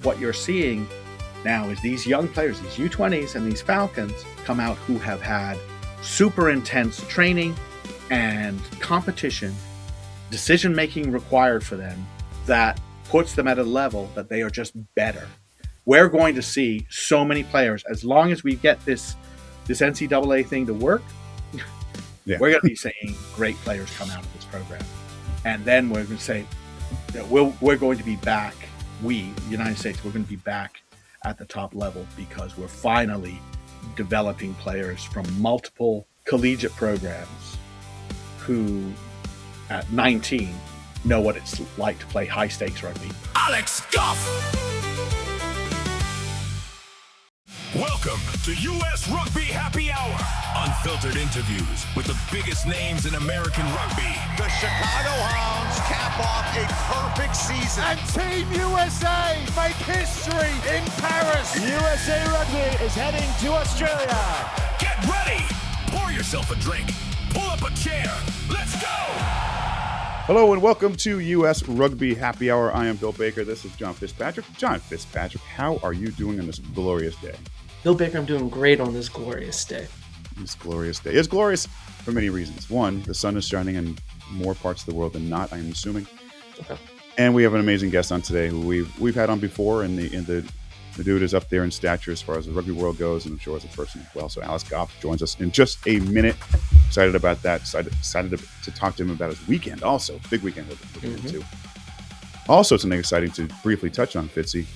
what you're seeing now is these young players, these U20s and these Falcons, come out who have had super intense training and competition, decision-making required for them that puts them at a level that they are just better. We're going to see so many players, as long as we get this NCAA thing to work, we're going to be seeing great players come out of this program. And then we're going to say, we're going to be back, the United States, we're going to be back at the top level because we're finally developing players from multiple collegiate programs who, at 19, know what it's like to play high-stakes rugby. Alex Goff! Welcome to US Rugby Happy Hour. Unfiltered interviews with the biggest names in American rugby. The Chicago Hounds cap off a perfect season. And Team USA make history in Paris. USA Rugby is heading to Australia. Get ready. Pour yourself a drink. Pull up a chair. Let's go. Hello and welcome to US Rugby Happy Hour. I am Bill Baker. This is John Fitzpatrick. John Fitzpatrick, how are you doing on this glorious day? Bill Baker, I'm doing great on this glorious day. This glorious day. It's glorious for many reasons. One, the sun is shining in more parts of the world than not, I'm assuming. Okay. And we have an amazing guest on today who we've had on before, and the dude is up there in stature as far as the rugby world goes, and I'm sure as a person as well. So Alex Goff joins us in just a minute. Excited about that. Excited to talk to him about his weekend also. Big weekend with him too. Also, something exciting to briefly touch on, Fitzy.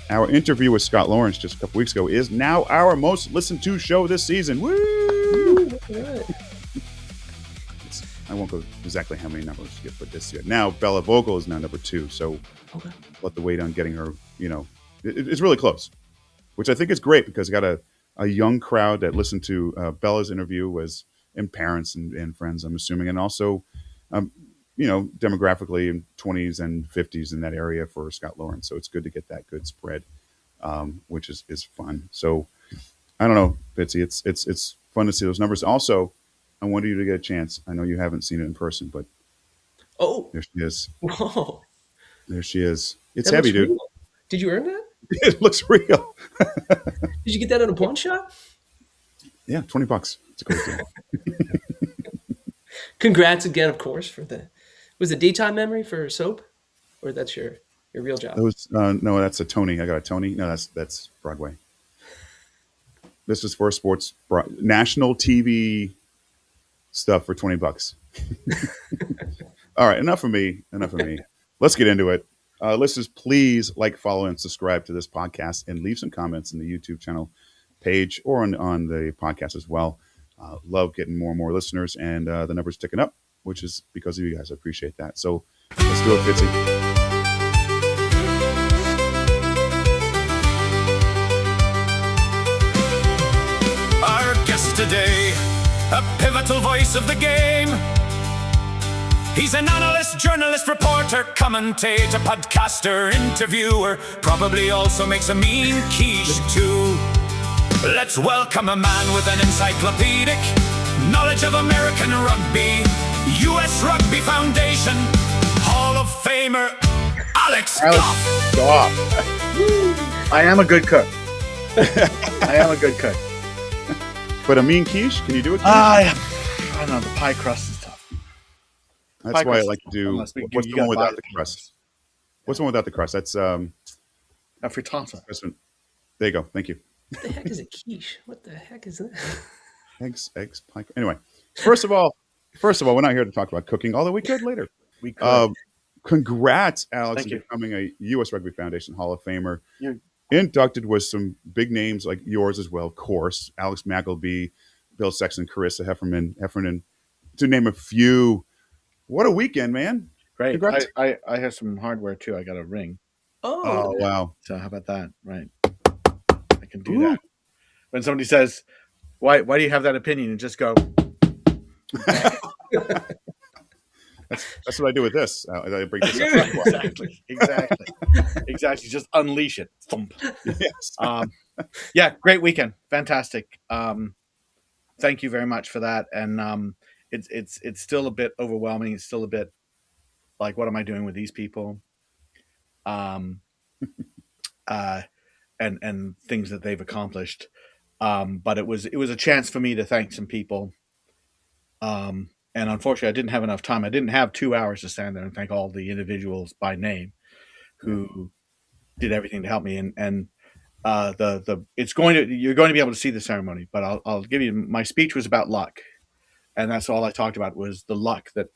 Our interview with Scott Lawrence just a couple weeks ago is now our most listened to show this season. Woo! I won't go exactly how many numbers you get, but this year. Now, Bella Vogel is now number 2, so let the wait on getting her, it's really close, which I think is great because we got a young crowd that listened to Bella's interview and parents and friends, I'm assuming, and also, demographically in 20s and 50s in that area for Scott Lawrence. So it's good to get that good spread, which is fun. So I don't know, Bitsy, it's fun to see those numbers. Also, I wanted you to get a chance. I know you haven't seen it in person, but there she is. Whoa. There she is. It's That heavy, looks dude. real. Did you earn that? It looks real. Did you get that in a pawn shop? Yeah, $20. It's a great deal. Congrats again, of course, was it daytime memory for soap? Or that's your real job? That was no, that's a Tony. I got a Tony. No, that's Broadway. This is for sports national TV stuff for $20. All right, enough of me. Let's get into it. Listeners, please follow, and subscribe to this podcast, and leave some comments in the YouTube channel page or on the podcast as well. Love getting more and more listeners, and the number's ticking up, which is because of you guys. I appreciate that. So let's do it, Fitzy. Our guest today, a pivotal voice of the game. He's an analyst, journalist, reporter, commentator, podcaster, interviewer. Probably also makes a mean quiche too. Let's welcome a man with an encyclopedic knowledge of American rugby, US Rugby Foundation, Hall of Famer, Alex Goff. I am a good cook. But a mean quiche? Can you do it? I don't know. The pie crust is tough. That's why I like to do. What's the one without the crust? What's the one without the crust? That's a frittata. There you go. Thank you. What the heck is a quiche? What the heck is that? Eggs, pie. Anyway, first of all, we're not here to talk about cooking, although we could later. We could. Congrats, Alex, Thank on you. becoming a U.S. Rugby Foundation Hall of Famer. Inducted with some big names like yours as well, of course. Alex Mackleby, Bill Sexton, Carissa Heffernan, to name a few. What a weekend, man. Great. Congrats. I have some hardware too. I got a ring. Oh, wow. So how about that? Right. I can do that. When somebody says, why do you have that opinion? And just go. That's what I do with this. I bring this up. Exactly. Just unleash it. Thump. Yes. Great weekend. Fantastic. Thank you very much for that. And it's still a bit overwhelming. It's still a bit like, what am I doing with these people? and things that they've accomplished. But it was a chance for me to thank some people. And unfortunately, I didn't have enough time. I didn't have 2 hours to stand there and thank all the individuals by name who did everything to help me. And you're going to be able to see the ceremony, but I'll give you, my speech was about luck. And that's all I talked about, was the luck that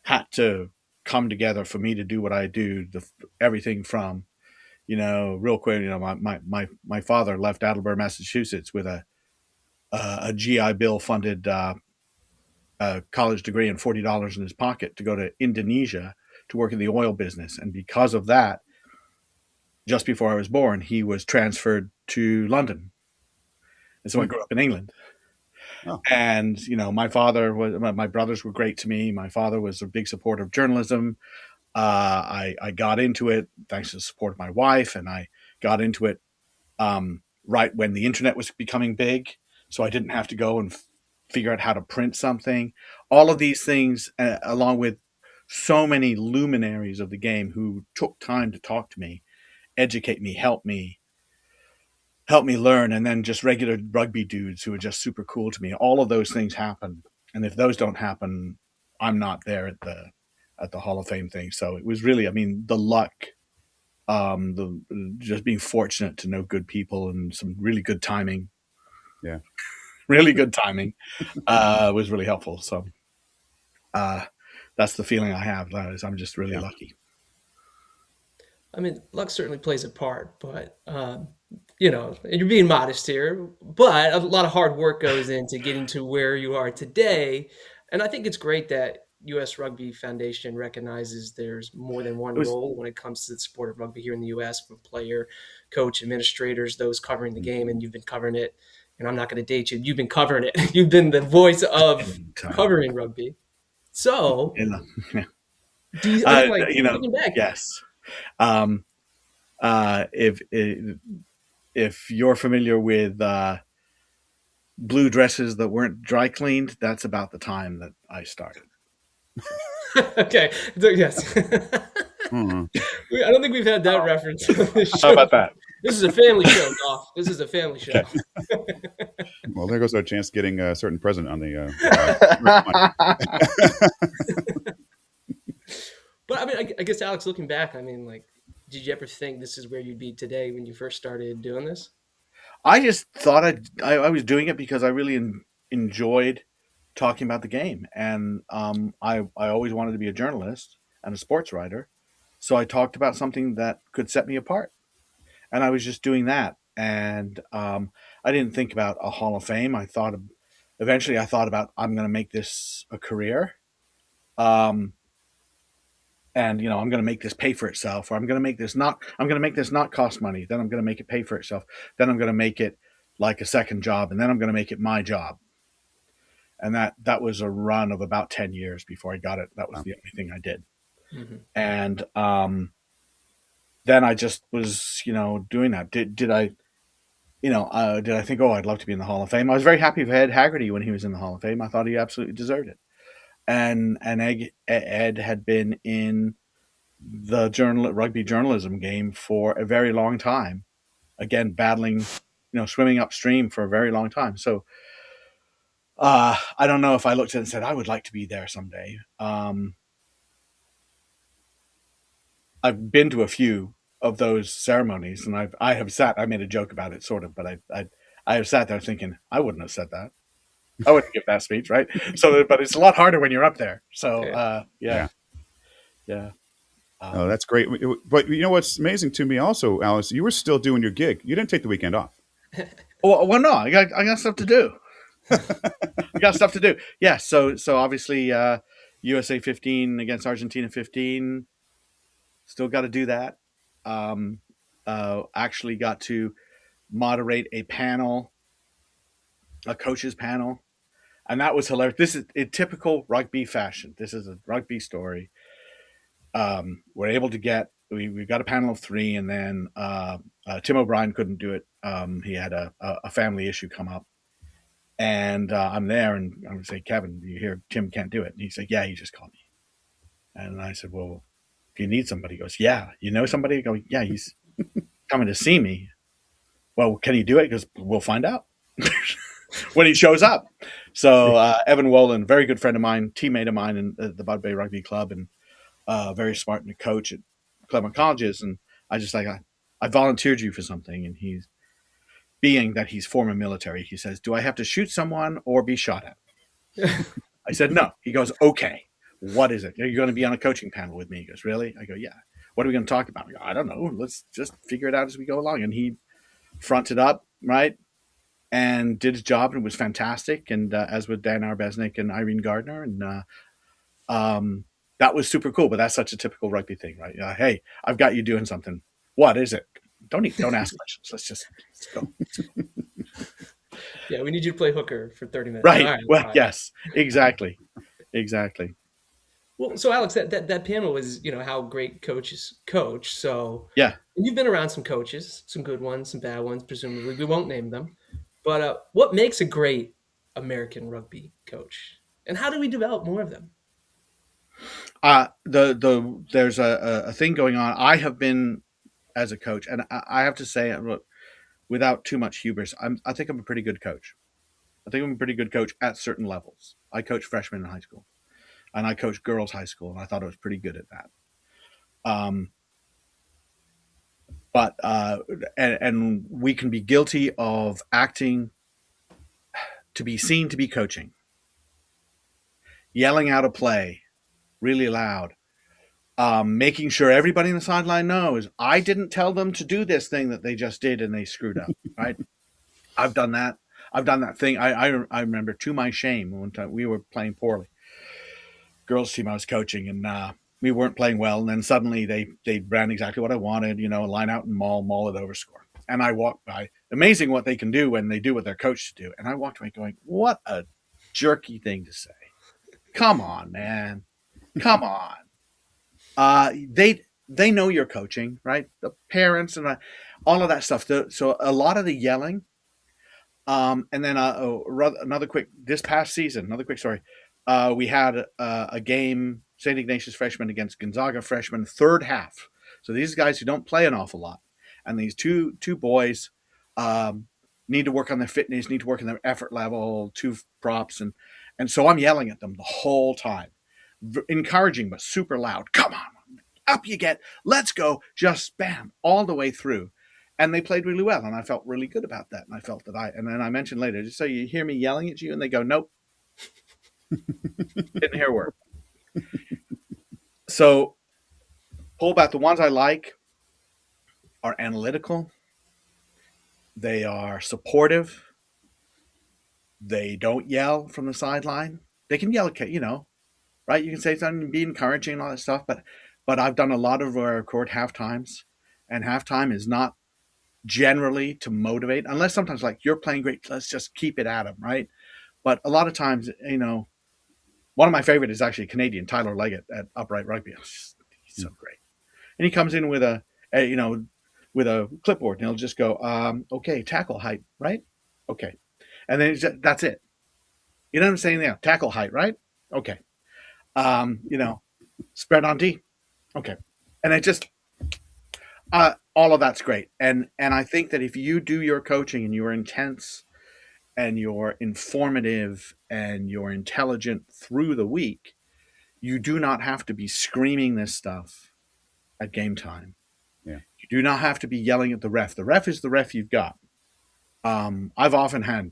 had to come together for me to do what I do. Everything from, real quick, my father left Attleboro, Massachusetts with a GI Bill funded college degree and $40 in his pocket to go to Indonesia to work in the oil business. And because of that, just before I was born, he was transferred to London. And so I grew up in England. Oh. And, my brothers were great to me. My father was a big supporter of journalism. I got into it thanks to the support of my wife, and I got into it right when the internet was becoming big. So I didn't have to go and figure out how to print something. All of these things, along with so many luminaries of the game who took time to talk to me, educate me, help me learn, and then just regular rugby dudes who are just super cool to me. All of those things happen. And if those don't happen, I'm not there at the Hall of Fame thing. So it was really, the luck, just being fortunate to know good people and some really good timing. Yeah. Really good timing was really helpful. So that's the feeling I have. Is I'm just really lucky. Luck certainly plays a part, but and you're being modest here, but a lot of hard work goes into getting to where you are today. And I think it's great that U.S. Rugby Foundation recognizes there's more than one role when it comes to the sport of rugby here in the U.S. from player, coach, administrators, those covering the game, and you've been covering it. And I'm not going to date you. You've been covering it. You've been the voice of covering rugby. So, do you looking back? Yes. If you're familiar with blue dresses that weren't dry cleaned, that's about the time that I started. Okay. So, yes. Mm-hmm. I don't think we've had that reference on this show. How about that? This is a family show, Goff. This is a family show. Okay. Well, there goes our chance getting a certain present on the. But I guess, Alex, looking back, did you ever think this is where you'd be today when you first started doing this? I just thought I was doing it because I really enjoyed talking about the game, and I always wanted to be a journalist and a sports writer, so I talked about something that could set me apart, and I was just doing that. And I didn't think about a Hall of Fame. Eventually I thought about, I'm going to make this a career, and I'm going to make this pay for itself, or I'm going to make this not cost money. Then I'm going to make it pay for itself. Then I'm going to make it like a second job, and then I'm going to make it my job. And that was a run of about 10 years before I got it. That was the only thing I did. Mm-hmm. And then I just was, doing that. Did I think, I'd love to be in the Hall of Fame? I was very happy with Ed Haggerty when he was in the Hall of Fame. I thought he absolutely deserved it. And Ed had been in the rugby journalism game for a very long time. Again, battling, swimming upstream for a very long time. So I don't know if I looked at it and said, I would like to be there someday. I've been to a few of those ceremonies, and I made a joke about it, sort of, but I have sat there thinking, I wouldn't have said that. I wouldn't give that speech, right? So, but it's a lot harder when you're up there. So, yeah. Oh, that's great. But what's amazing to me also, Alice, you were still doing your gig. You didn't take the weekend off. Well, no, I got stuff to do. I got stuff to do. Yeah. So obviously, USA 15 against Argentina 15. Still got to do that. Actually got to moderate a panel, a coaches panel, and that was hilarious. This is in typical rugby fashion. This is a rugby story. We're able to get, we got a panel of 3, and then Tim O'Brien couldn't do it. He had a family issue come up, and I'm there, and I'm going to say, Kevin, you hear Tim can't do it? And he said, yeah, he just called me. And I said, well, do you need somebody? He goes, yeah. You know somebody? I go, yeah, coming to see me. Well, can he do it? Because we'll find out when he shows up. So Evan Wolin, very good friend of mine, teammate of mine in the Bud Bay Rugby Club, and very smart and a coach at Claremont Colleges. And I just I volunteered you for something. And he's, being that he's former military, he says, do I have to shoot someone or be shot at? I said, no. He goes, okay, what is it? Are you going to be on a coaching panel with me? He goes, really? I go, yeah. What are we going to talk about? I go, I don't know. Let's just figure it out as we go along. And he fronted up, right, and did his job, and it was fantastic. And as with Dan Arbesnick and Irene Gardner, and that was super cool. But that's such a typical rugby thing, right? Hey, I've got you doing something. What is it? Don't ask questions. Let's go. Yeah, we need you to play hooker for 30 minutes. Right. Well, yes, exactly. Well, so Alex, that panel was, how great coaches coach. So Yeah. and you've been around some coaches, some good ones, some bad ones, presumably. We won't name them. But what makes a great American rugby coach? And how do we develop more of them? There's a thing going on. I have been as a coach, and I have to say, without too much hubris, I think I'm a pretty good coach. I think I'm a pretty good coach at certain levels. I coached freshmen in high school, and I coached girls high school, and I thought I was pretty good at that. But we can be guilty of acting to be seen to be coaching, yelling out a play really loud, making sure everybody in the sideline knows I didn't tell them to do this thing that they just did and they screwed up. Right? I've done that. I've done that thing. I remember, to my shame, one time we were playing poorly. Girls team I was coaching, and we weren't playing well. And then suddenly they ran exactly what I wanted, line out and maul it over, score. And I walked by. Amazing what they can do when they do what they're coached to do. And I walked away going, what a jerky thing to say. Come on, man. Come on. They know you're coaching, right? The parents and all of that stuff. So a lot of the yelling. And then this past season, another quick story. We had a game, St. Ignatius freshman against Gonzaga freshman, third half. So these guys who don't play an awful lot, and these two boys need to work on their fitness, need to work on their effort level, two props, and so I'm yelling at them the whole time, encouraging but super loud. Come on, up you get, let's go, just bam, all the way through. And they played really well, and I felt really good about that. And I felt that and then I mentioned later, just so you hear me yelling at you, and they go, nope. Didn't hear a word. So pull back. The ones I like are analytical. They are supportive. They don't yell from the sideline. They can yell, right? You can say something and be encouraging and all that stuff. But I've done a lot of record half times, and halftime is not generally to motivate, unless sometimes like you're playing great, let's just keep it at them, right? But a lot of times, one of my favorite is actually Canadian, Tyler Leggett at Upright Rugby. He's so great. And he comes in with a clipboard, and he'll just go, okay, tackle height, right? Okay. And then that's it. You know what I'm saying there? Tackle height, right? Okay. Spread on D. Okay. And it just, all of that's great. And I think that if you do your coaching and you're intense and you're informative and you're intelligent through the week, you do not have to be screaming this stuff at game time. Yeah. You do not have to be yelling at the ref. The ref is the ref you've got. I've often had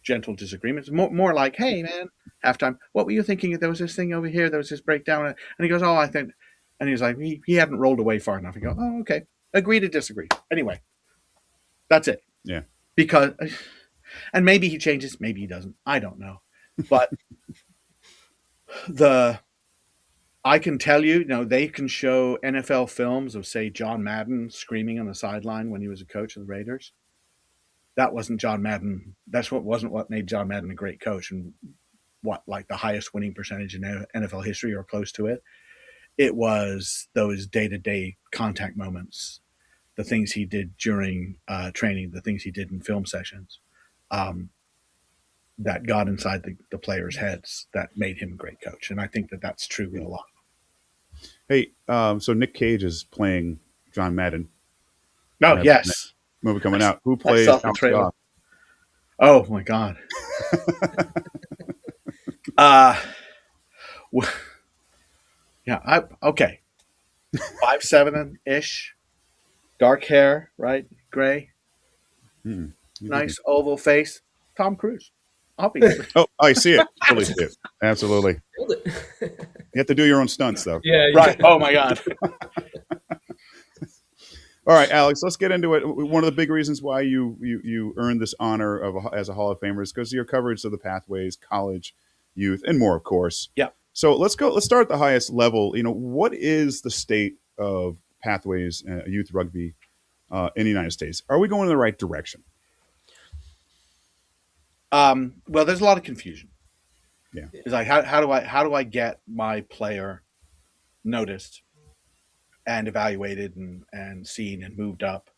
gentle disagreements, more like, hey, man, halftime, what were you thinking? There was this thing over here. There was this breakdown. And he goes, oh, I think, and he's like, he hadn't rolled away far enough. I go, oh, okay. Agree to disagree. Anyway, that's it. Yeah. Because, and maybe he changes, maybe he doesn't. I don't know. But I can tell you, they can show NFL films of, say, John Madden screaming on the sideline when he was a coach of the Raiders. That wasn't John Madden. Wasn't what made John Madden a great coach and like the highest winning percentage in NFL history or close to it. It was those day-to-day contact moments, the things he did during training, the things he did in film sessions, that got inside the players' heads that made him a great coach. And I think that that's true with a lot. Hey, so Nick Cage is playing John Madden. No, That's the next yes. movie coming out. Who I plays saw the Alex trailer. Goff? Oh my God. uh, w- yeah. Okay. 5'7" ish, dark hair, right? Gray, nice oval face. Tom Cruise, obviously. Oh, I see it. Totally see it. Absolutely. Killed it. You have to do your own stunts, though. Yeah. Right. Oh my God. All right, Alex, let's get into it. One of the big reasons why you earned this honor as a Hall of Famer is because of your coverage of the pathways, college, youth, and more, of course. Yeah. So let's go. Let's start at the highest level. What is the state of pathways, youth rugby in the United States? Are we going in the right direction? Well, there's a lot of confusion. Yeah. It's like how do I get my player noticed and evaluated and seen and moved up?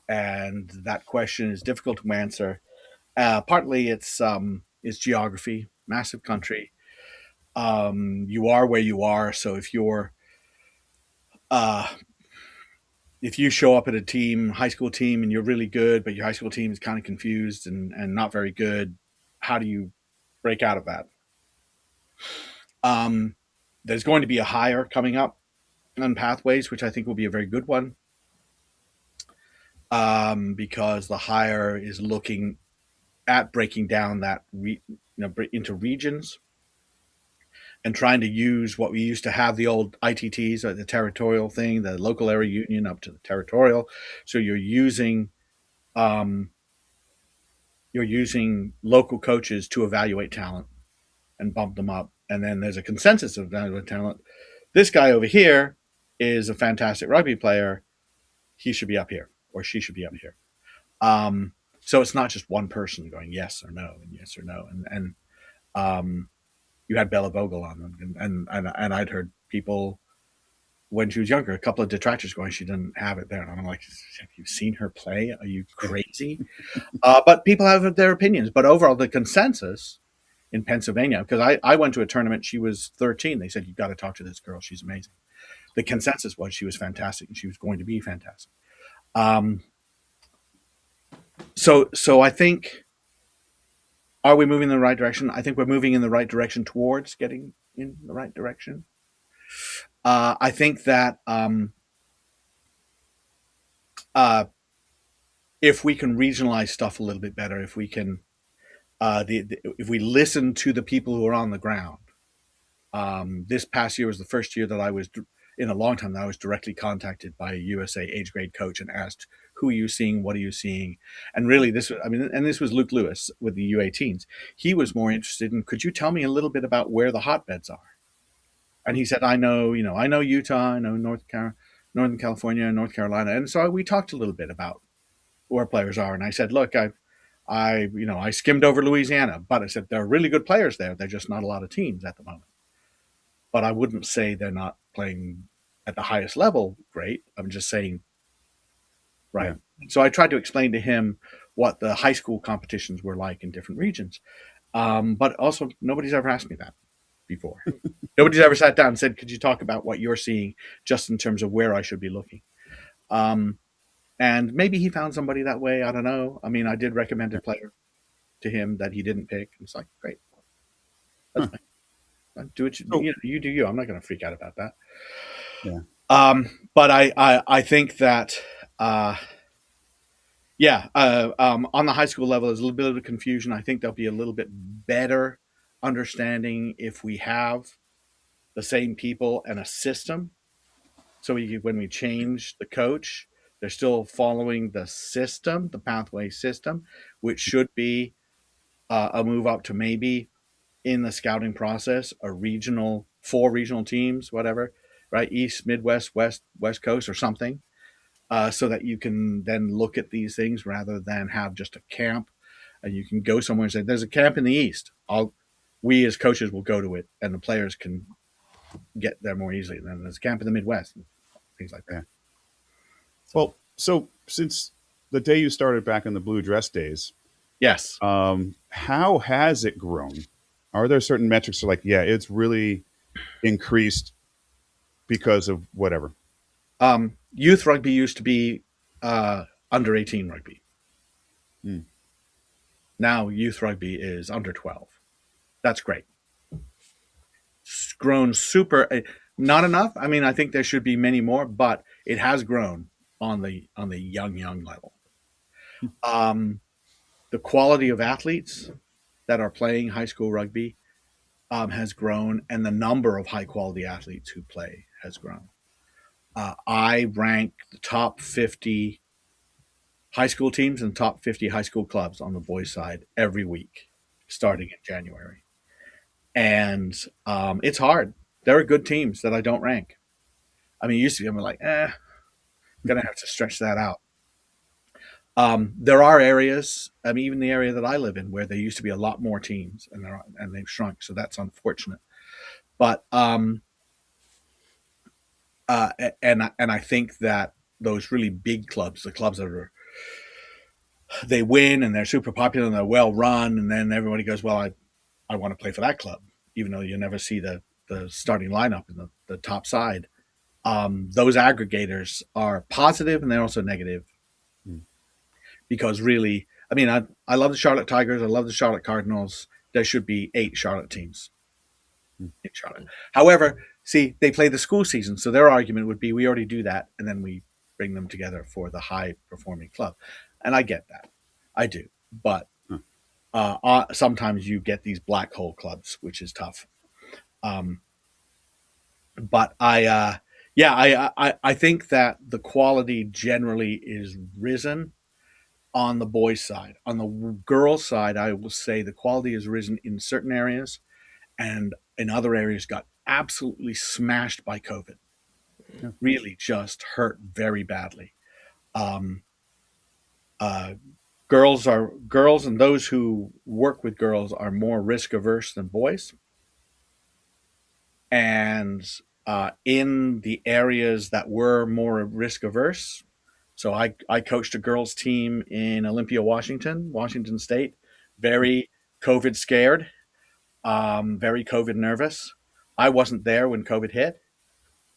And that question is difficult to answer. Partly it's geography, massive country. You are where you are, so if you show up at a team, high school team, and you're really good, but your high school team is kind of confused and not very good, how do you break out of that? There's going to be a hire coming up on pathways, which I think will be a very good one, because the hire is looking at breaking down that into regions and trying to use what we used to have, the old ITTs, or the territorial thing, the local area union up to the territorial. So you're using local coaches to evaluate talent and bump them up. And then there's a consensus of evaluating talent. This guy over here is a fantastic rugby player. He should be up here, or she should be up here. So it's not just one person going yes or no and yes or no. And you had Bella Vogel on them, and I'd heard people when she was younger, a couple of detractors going, she didn't have it there. And I'm like, have you seen her play? Are you crazy? But people have their opinions. But overall, the consensus in Pennsylvania, because I went to a tournament, she was 13. They said, you've got to talk to this girl. She's amazing. The consensus was she was fantastic and she was going to be fantastic. So I think, are we moving in the right direction? I think we're moving in the right direction towards getting in the right direction. I think that if we can regionalize stuff a little bit better, if we can, if we listen to the people who are on the ground. This past year was the first year that I was, in a long time, that I was directly contacted by a USA age grade coach and asked, who are you seeing? What are you seeing? And really this was Luke Lewis with the U18s. He was more interested in, could you tell me a little bit about where the hotbeds are? And he said, I know Utah, I know Northern California, North Carolina. And so we talked a little bit about where players are. And I said, look, I skimmed over Louisiana, but I said, there are really good players there. They're just not a lot of teams at the moment. But I wouldn't say they're not playing at the highest level great. I'm just saying, right. Yeah. So I tried to explain to him what the high school competitions were like in different regions. But also, nobody's ever asked me that before. Nobody's ever sat down and said, could you talk about what you're seeing just in terms of where I should be looking? And maybe he found somebody that way. I don't know. I mean, I did recommend a player to him that he didn't pick. It's like, great. That's fine. Do it. You do you. I'm not going to freak out about that. Yeah. But I think that, on the high school level, there's a little bit of confusion. I think there'll be a little bit better understanding if we have the same people and a system. So when we change the coach, they're still following the system, the pathway system, which should be a move up to maybe in the scouting process, 4 regional teams, whatever, right? East, Midwest, West Coast or something, so that you can then look at these things rather than have just a camp. And you can go somewhere and say, there's a camp in the East. We as coaches will go to it and the players can get there more easily. And then there's a camp in the Midwest and things like that. Well, so since the day you started back in the blue dress days, yes, how has it grown? Are there certain metrics that are like, yeah, it's really increased because of whatever? Youth rugby used to be under 18 rugby. Mm. Now youth rugby is under 12. That's great. It's grown super. Not enough. I mean, I think there should be many more, but it has grown on the young level. The quality of athletes that are playing high school rugby has grown, and the number of high quality athletes who play has grown. I rank the top 50 high school teams and top 50 high school clubs on the boys' side every week, starting in January. And it's hard. There are good teams that I don't rank. I mean, it used to be, I'm like, I'm going to have to stretch that out. There are areas, I mean, even the area that I live in, where there used to be a lot more teams, and they've shrunk. So that's unfortunate. But and I think that those really big clubs, the clubs that they win and they're super popular and they're well run, and then everybody goes, well, I want to play for that club, even though you never see the starting lineup in the top side. Those aggregators are positive and they're also negative. Because really, I mean, I love the Charlotte Tigers. I love the Charlotte Cardinals. There should be 8 Charlotte teams in Charlotte. However, see, they play the school season. So their argument would be, we already do that. And then we bring them together for the high performing club. And I get that. I do. But sometimes you get these black hole clubs, which is tough. But I think that the quality generally is risen on the boys' side. On the girls' side, I will say the quality has risen in certain areas, and in other areas got absolutely smashed by COVID. Yeah. Really just hurt very badly. Girls, and those who work with girls are more risk averse than boys. And in the areas that were more risk averse, so I coached a girls team in Olympia, Washington State, very COVID scared, very COVID nervous. I wasn't there when COVID hit.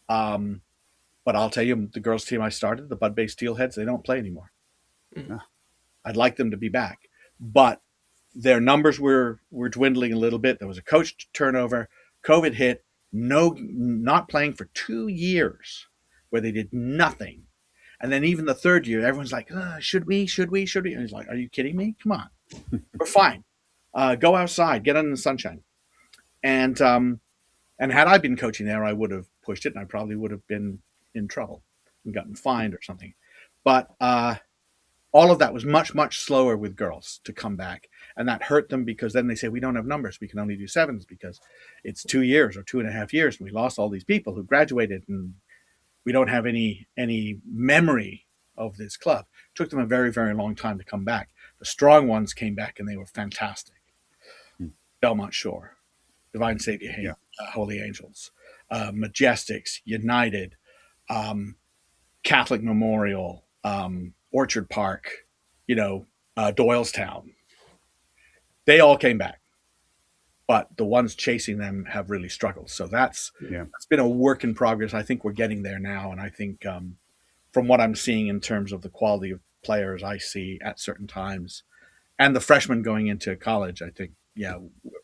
But I'll tell you, the girls team I started, the Bud Bay Steelheads, they don't play anymore. Mm-hmm. I'd like them to be back, but their numbers were dwindling a little bit. There was a coach turnover. COVID hit, not playing for 2 years where they did nothing. And then even the third year, everyone's like, should we? And he's like, are you kidding me? Come on. We're fine. Go outside, get in the sunshine. And had I been coaching there, I would have pushed it, and I probably would have been in trouble and gotten fined or something. But all of that was much, much slower with girls to come back. And that hurt them, because then they say, we don't have numbers. We can only do sevens because it's 2 years or 2.5 years. And we lost all these people who graduated, and we don't have any memory of this club. It took them a very, very long time to come back. The strong ones came back, and they were fantastic. Belmont Shore, Divine Savior, Holy Angels, Majestics, United, Catholic Memorial, Orchard Park, Doylestown. They all came back, but the ones chasing them have really struggled. So that's been a work in progress. I think we're getting there now. And I think from what I'm seeing in terms of the quality of players I see at certain times and the freshmen going into college, I think,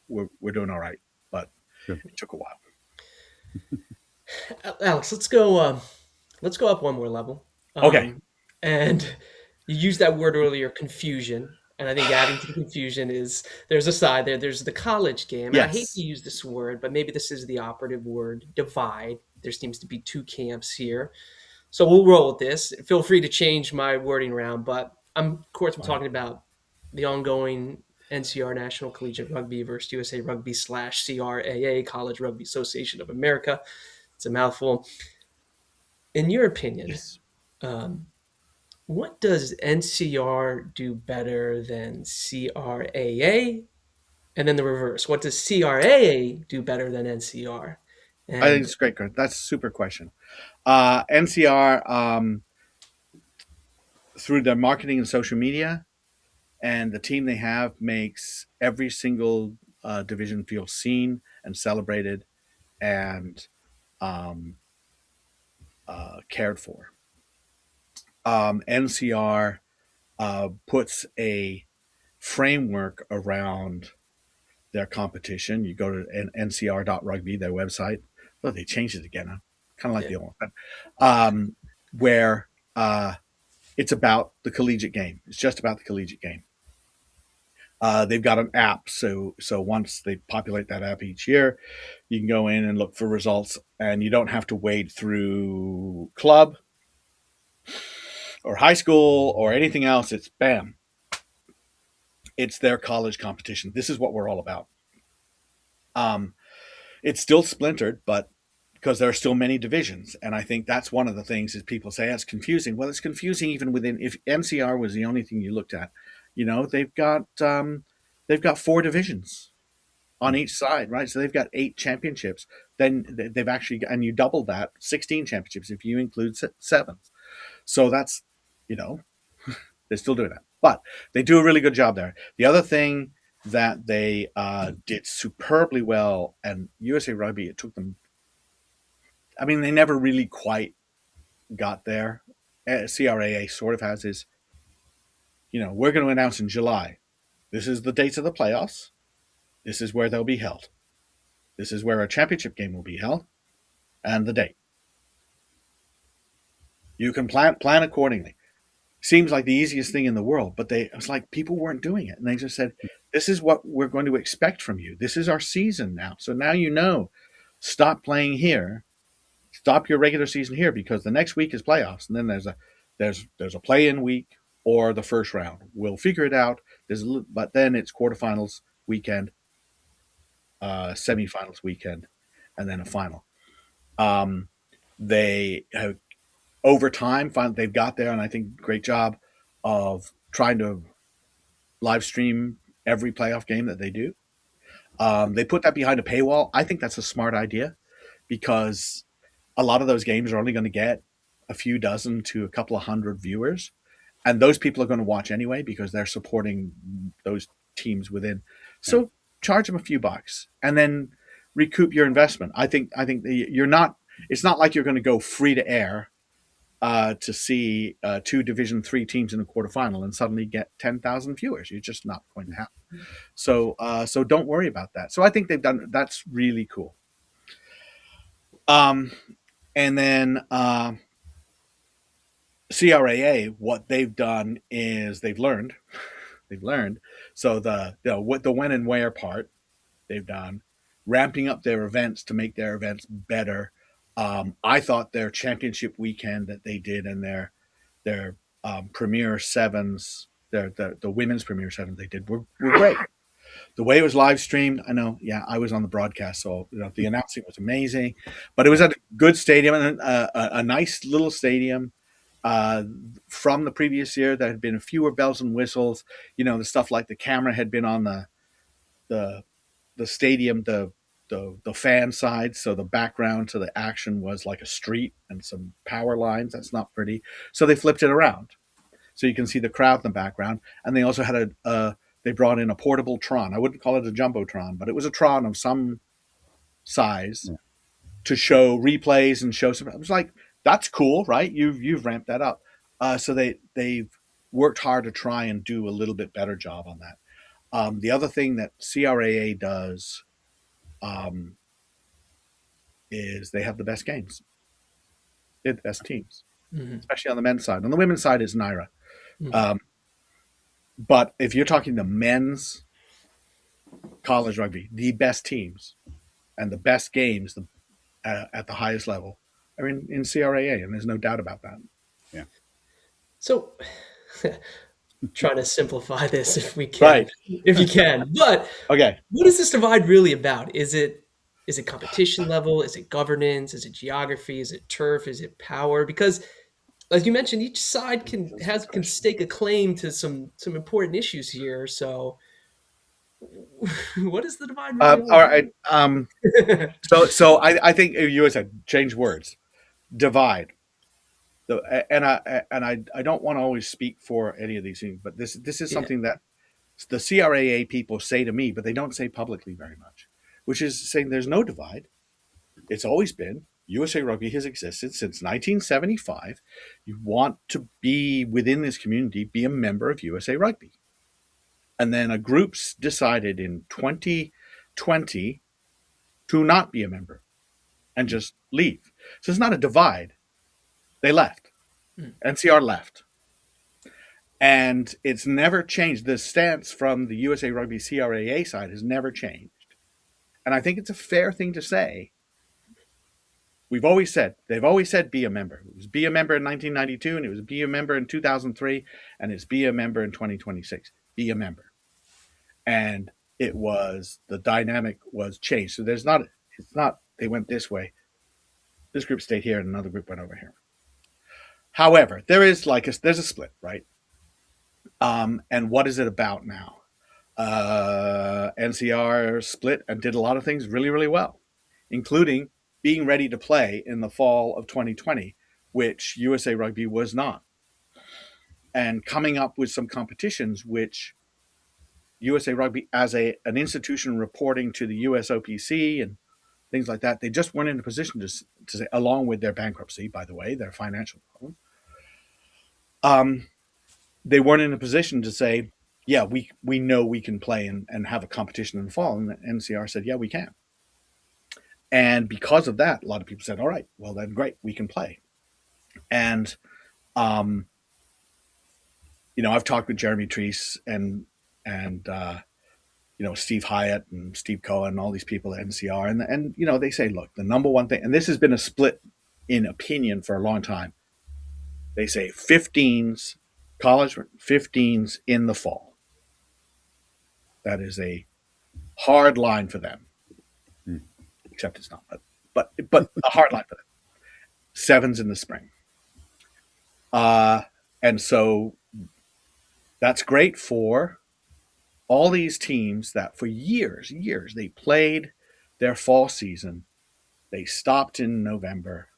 we're doing all right, but it took a while. Alex, let's go up one more level. Okay. And you used that word earlier, confusion. And I think adding to the confusion is there's a side there. There's the college game. And I hate to use this word, but maybe this is the operative word, divide. There seems to be 2 camps here. So we'll roll with this. Feel free to change my wording around, but I'm talking about the ongoing NCR National Collegiate Rugby versus USA Rugby / CRAA, College Rugby Association of America. It's a mouthful. In your opinion, what does NCR do better than CRAA? And then the reverse. What does CRAA do better than NCR? I think it's great. That's a super question. NCR, through their marketing and social media and the team they have, makes every single division feel seen and celebrated and cared for. NCR puts a framework around their competition. You go to ncr.rugby, their website. Oh, they changed it again. Kind of like the old one. Where it's about the collegiate game. It's just about the collegiate game. They've got an app, so once they populate that app each year, you can go in and look for results, and you don't have to wade through club or high school or anything else. It's bam. It's their college competition. This is what we're all about. It's still splintered, but because there are still many divisions, and I think that's one of the things is people say it's confusing. Well, it's confusing even within. If NCR was the only thing you looked at, they've got 4 divisions on each side, right? So they've got 8 championships. Then they've actually, and you double that, 16 championships if you include 7. So that's, they're still doing that, but they do a really good job there. The other thing that they did superbly well, and USA Rugby, it took them. I mean, they never really quite got there. CRAA sort of has is, we're going to announce in July. This is the dates of the playoffs. This is where they'll be held. This is where a championship game will be held, and the date. You can plan accordingly. Seems like the easiest thing in the world, but it was like people weren't doing it, and they just said, "This is what we're going to expect from you. This is our season now. So now stop playing here." Stop your regular season here because the next week is playoffs, and then there's a play-in week or the first round. We'll figure it out. But then it's quarterfinals weekend, semifinals weekend, and then a final. They have over time they've got there, and I think great job of trying to live stream every playoff game that they do. They put that behind a paywall. I think that's a smart idea because a lot of those games are only going to get a few dozen to a couple of hundred viewers. And those people are going to watch anyway because they're supporting those teams within. So charge them a few bucks and then recoup your investment. I think it's not like you're going to go free to air to see 2 Division 3 teams in a quarterfinal and suddenly get 10,000 viewers. You're just not going to happen. So don't worry about that. So I think that's really cool. And then CRAA, what they've done is they've learned. So the when and where part they've done, ramping up their events to make their events better. I thought their championship weekend that they did and their Premier Sevens, the women's Premier Sevens they did were great. The way it was live streamed, I know, I was on the broadcast, so the announcing was amazing. But it was at a good stadium, and a nice little stadium. From the previous year, there had been fewer bells and whistles. The stuff like the camera had been on the stadium, the fan side, so the background to the action was like a street and some power lines. That's not pretty. So they flipped it around, so you can see the crowd in the background, and they also had they brought in a portable Tron. I wouldn't call it a Jumbotron, but it was a Tron of some size to show replays and show some. It was like, that's cool, right? You've ramped that up. So they've worked hard to try and do a little bit better job on that. The other thing that CRAA does is they have the best games. They have the best teams, especially on the men's side. On the women's side is NIRA. But if you're talking the men's college rugby, the best teams and the best games at the highest level are in CRAA, and there's no doubt about that. Yeah. So, trying to simplify this if we can, if you can. But okay, what is this divide really about? Is it competition level? Is it governance? Is it geography? Is it turf? Is it power? Because, as you mentioned, each side can stake a claim to some important issues here. So, what is the divide? Really all right. So I think you said change words. Divide. And I don't want to always speak for any of these things, but this is something that the CRAA people say to me, but they don't say publicly very much, which is saying there's no divide. It's always been. USA Rugby has existed since 1975. You want to be within this community, be a member of USA Rugby. And then a group decided in 2020 to not be a member and just leave. So it's not a divide. They left. NCR left. And it's never changed. The stance from the USA Rugby CRAA side has never changed. And I think it's a fair thing to say. They've always said be a member. It was be a member in 1992, and it was be a member in 2003, and it's be a member in 2026. Be a member. And it was, the dynamic was changed. So it's not, they went this way. This group stayed here and another group went over here. However, there's a split, right? And what is it about now? NCR split and did a lot of things really, really well, including being ready to play in the fall of 2020, which USA Rugby was not. And coming up with some competitions, which USA Rugby, as an institution reporting to the USOPC and things like that, they just weren't in a position to say, along with their bankruptcy, by the way, their financial problems, they weren't in a position to say, yeah, we know we can play and have a competition in the fall. And the NCR said, yeah, we can. And because of that, a lot of people said, all right, well then great, we can play. And, I've talked with Jeremy Treese and Steve Hyatt and Steve Cohen and all these people at NCR. And they say, look, the number one thing, and this has been a split in opinion for a long time. They say 15s, college 15s in the fall. That is a hard line for them. Except it's not, but a hard line for them. 7s in the spring. And so that's great for all these teams that for years, they played their fall season. They stopped in November.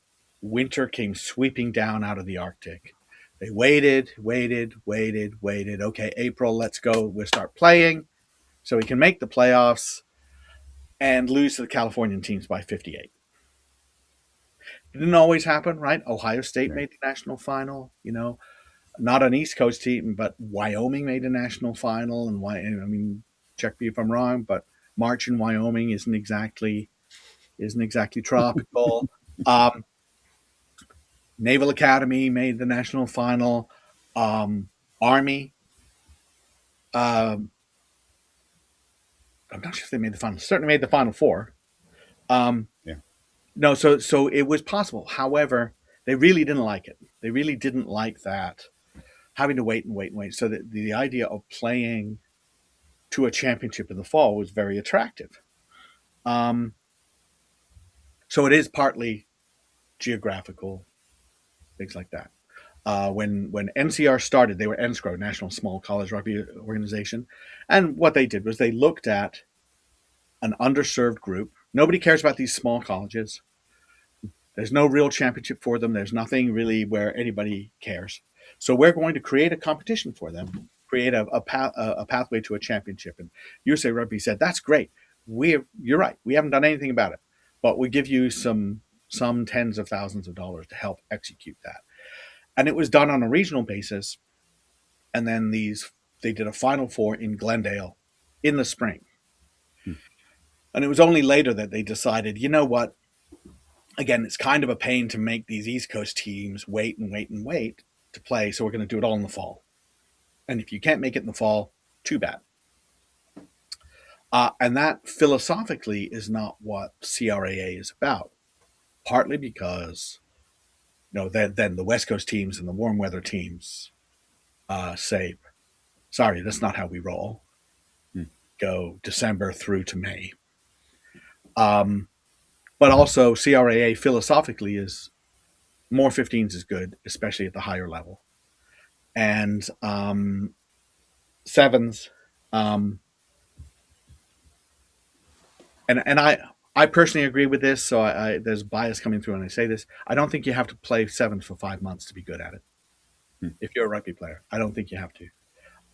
Winter came sweeping down out of the Arctic. They waited. Okay, April, let's go. We'll start playing so we can make the playoffs and lose to the Californian teams by 58. It didn't always happen, right? Ohio State made the national final, not an East Coast team, but Wyoming made a national final. And check me if I'm wrong, but March in Wyoming isn't exactly tropical. Naval Academy made the national final. Army. I'm not sure if they made the final. Certainly made the Final Four. No, so it was possible. However, they really didn't like it. They really didn't like that, having to wait. So that the idea of playing to a championship in the fall was very attractive. So it is partly geographical, things like that. When NCR started, they were NSCRO, National Small College Rugby Organization. And what they did was they looked at an underserved group. Nobody cares about these small colleges. There's no real championship for them. There's nothing really where anybody cares. So we're going to create a competition for them, create a pathway to a championship. And USA Rugby said, that's great. You're right. We haven't done anything about it, but we give you some tens of thousands of dollars to help execute that. And it was done on a regional basis. And then they did a Final Four in Glendale in the spring. And it was only later that they decided, you know what? Again, it's kind of a pain to make these East Coast teams wait to play. So we're going to do it all in the fall. And if you can't make it in the fall, too bad. And that philosophically is not what CRAA is about. Partly because then the West Coast teams and the warm weather teams say, sorry, that's not how we roll. Go December through to May. But also CRAA philosophically is more 15s is good, especially at the higher level. And 7s. And I personally agree with this, so there's bias coming through when I say this. I don't think you have to play 7s for 5 months to be good at it. If you're a rugby player, I don't think you have to.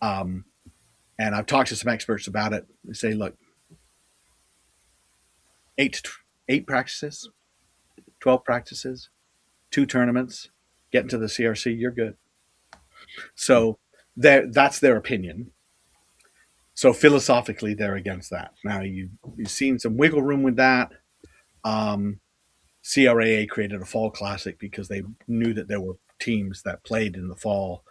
And I've talked to some experts about it. They say, look, 8 practices, 12 practices, 2 tournaments, get into the CRC, you're good. So that's their opinion. So philosophically, they're against that. Now, you've seen some wiggle room with that. CRAA created a fall classic because they knew that there were teams that played in the fall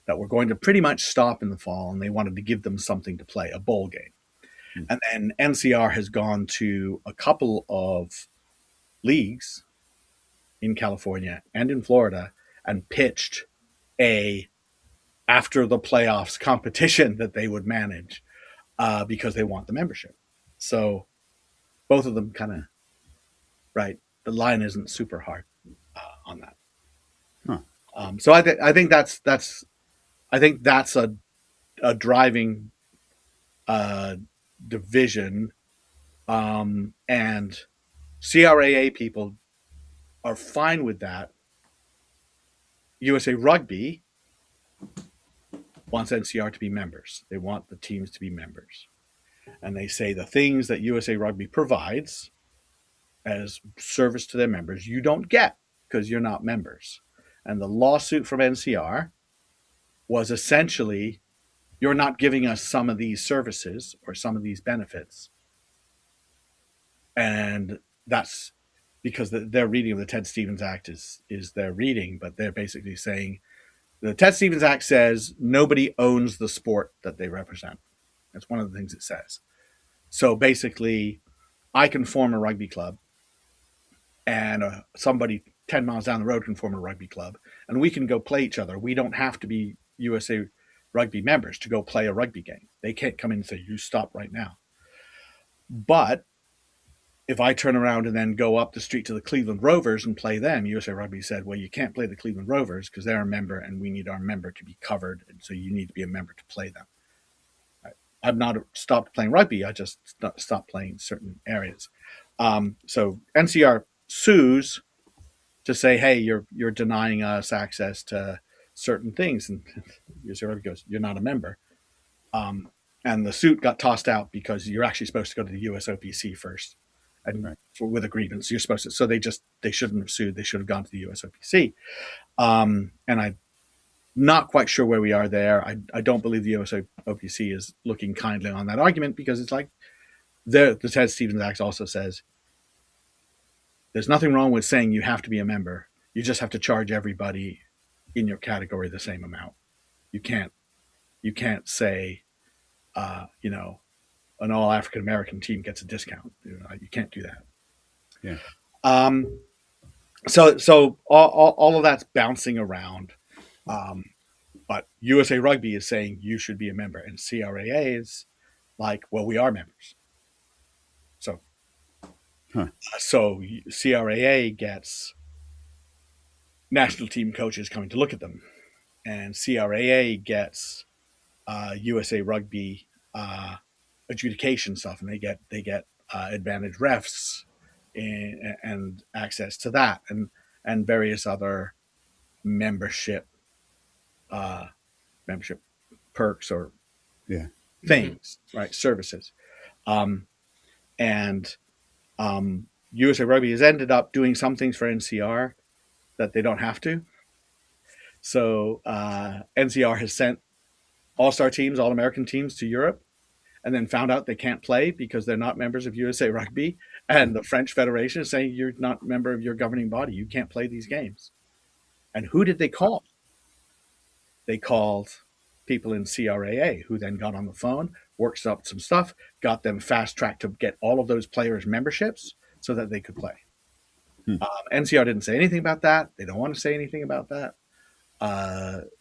that were going to pretty much stop in the fall, and they wanted to give them something to play, a bowl game. And then NCR has gone to a couple of leagues in California and in Florida and pitched a after the playoffs competition that they would manage because they want the membership. So both of them kind of, right, the line isn't super hard on that. Huh. So I think that's a driving division, and CRAA people are fine with that. USA Rugby wants NCR to be members. They want the teams to be members. And they say the things that USA Rugby provides as service to their members, you don't get because you're not members. And the lawsuit from NCR was essentially, you're not giving us some of these services or some of these benefits. And that's because their reading of the Ted Stevens Act is their reading, but they're basically saying the Ted Stevens Act says nobody owns the sport that they represent. That's one of the things it says. So basically, I can form a rugby club, and somebody 10 miles down the road can form a rugby club, and we can go play each other. We don't have to be USA Rugby members to go play a rugby game. They can't come in and say, you stop right now. But if I turn around and then go up the street to the Cleveland Rovers and play them, USA Rugby said, well, you can't play the Cleveland Rovers because they're a member and we need our member to be covered. And so you need to be a member to play them. I've not stopped playing rugby. I just stopped playing certain areas. So NCR sues to say, hey, you're denying us access to certain things. And USA Rugby goes, you're not a member. And the suit got tossed out because you're actually supposed to go to the USOPC first. And with a grievance, you're supposed to. So they shouldn't have sued. They should have gone to the USOPC. And I'm not quite sure where we are there. I don't believe the USOPC is looking kindly on that argument because it's like the Ted Stevens Act also says there's nothing wrong with saying you have to be a member. You just have to charge everybody in your category the same amount. You can't say, an all African American team gets a discount. You can't do that. Yeah. So all of that's bouncing around. But USA Rugby is saying you should be a member, and CRAA is like, well, we are members. So CRAA gets national team coaches coming to look at them, and CRAA gets USA Rugby adjudication stuff, and they get advantage refs and access to that, and various other membership perks or things, right? Services, and USA Rugby has ended up doing some things for NCR that they don't have to. So NCR has sent all-star teams, all-American teams to Europe, and then found out they can't play because they're not members of USA Rugby. And the French Federation is saying, you're not a member of your governing body. You can't play these games. And who did they call? They called people in CRAA, who then got on the phone, worked up some stuff, got them fast-tracked to get all of those players memberships so that they could play. NCR didn't say anything about that. They don't want to say anything about that.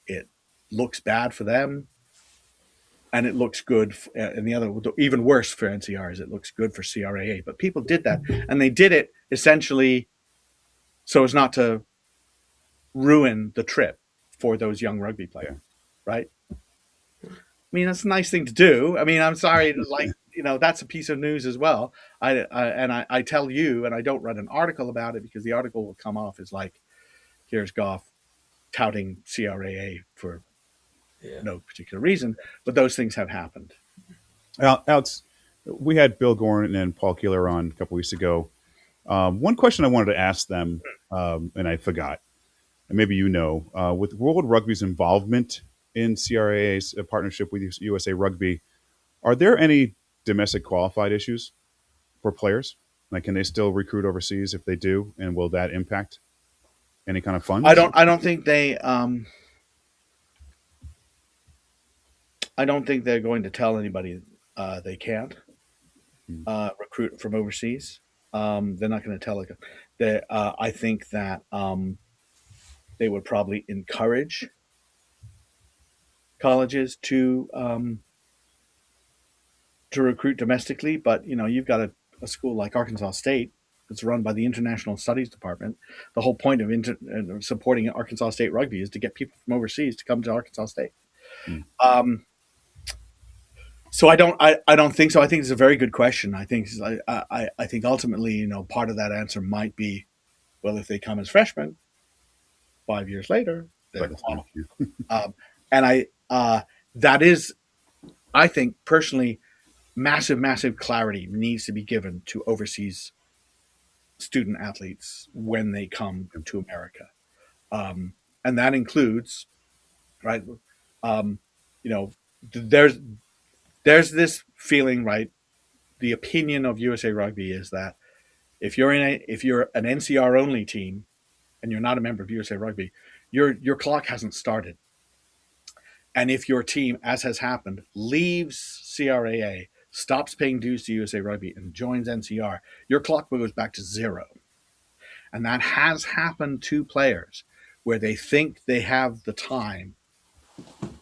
It looks bad for them. And it looks good, and the other, even worse for NCR is it looks good for CRAA. But people did that, and they did it essentially so as not to ruin the trip for those young rugby players, right? I mean, that's a nice thing to do. I mean, I'm sorry, that's a piece of news as well. I tell you, and I don't write an article about it because the article will come off as like, here's Goff touting CRAA for no particular reason, but those things have happened. Alex, we had Bill Gorin and Paul Keeler on a couple weeks ago. One question I wanted to ask them, and I forgot, and maybe you know, with World Rugby's involvement in CRAA's partnership with USA Rugby, are there any domestic qualified issues for players? Like, can they still recruit overseas if they do, and will that impact any kind of funds? I don't think they. I don't think they're going to tell anybody they can't recruit from overseas. They're not going to tell. I think that they would probably encourage colleges to recruit domestically, but you've got a school like Arkansas State that's run by the International Studies Department. The whole point of supporting Arkansas State rugby is to get people from overseas to come to Arkansas State. So I don't think so. I think it's a very good question. I think ultimately, part of that answer might be, well, if they come as freshmen, 5 years later, they're qualified. And that is, I think personally, massive clarity needs to be given to overseas student athletes when they come to America, and that includes, right? There's this feeling, right? The opinion of USA Rugby is that if you're an NCR only team and you're not a member of USA Rugby, your clock hasn't started. And if your team, as has happened, leaves CRAA, stops paying dues to USA Rugby, and joins NCR, your clock goes back to zero. And that has happened to players where they think they have the time.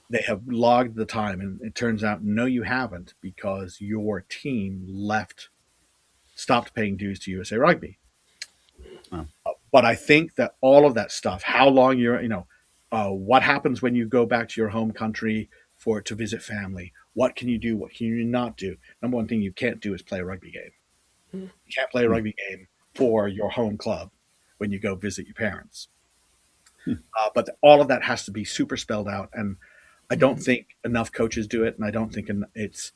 They have logged the time, and it turns out, no, you haven't, because your team stopped paying dues to USA Rugby. Oh. But I think that all of that stuff, how long what happens when you go back to your home country to visit family? What can you do? What can you not do? Number one thing you can't do is play a rugby game. You can't play a rugby game for your home club when you go visit your parents. But all of that has to be super spelled out, and I don't think enough coaches do it, and I don't think it's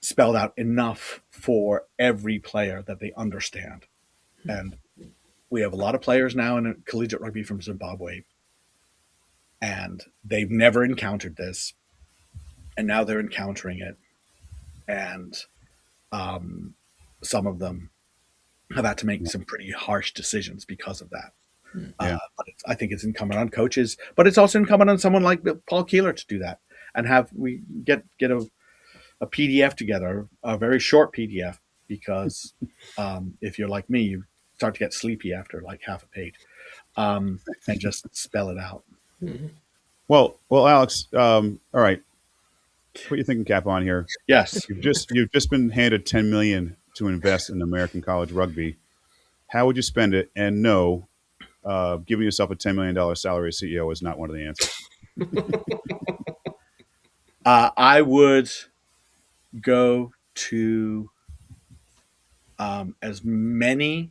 spelled out enough for every player that they understand. And we have a lot of players now in collegiate rugby from Zimbabwe, and they've never encountered this, and now they're encountering it. And some of them have had to make some pretty harsh decisions because of that. But I think it's incumbent on coaches, but it's also incumbent on someone like Paul Keeler to do that, and we get a PDF together, a very short PDF, because if you're like me, you start to get sleepy after like half a page, and just spell it out. Well, Alex, all right, put your thinking cap on here. Yes, you've just been handed $10 million to invest in American college rugby. How would you spend it? And no, giving yourself a $10 million salary as CEO is not one of the answers. I would go to as many,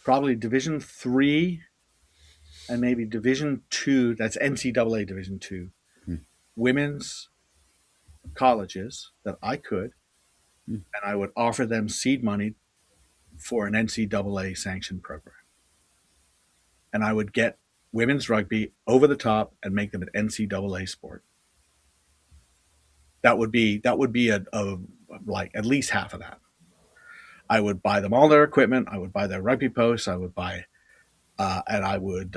probably Division III and maybe Division II, that's NCAA Division II, women's colleges that I could, and I would offer them seed money for an NCAA sanctioned program. And I would get women's rugby over the top and make them an NCAA sport. That would be a like at least half of that. I would buy them all their equipment. I would buy their rugby posts. I would buy, and I would,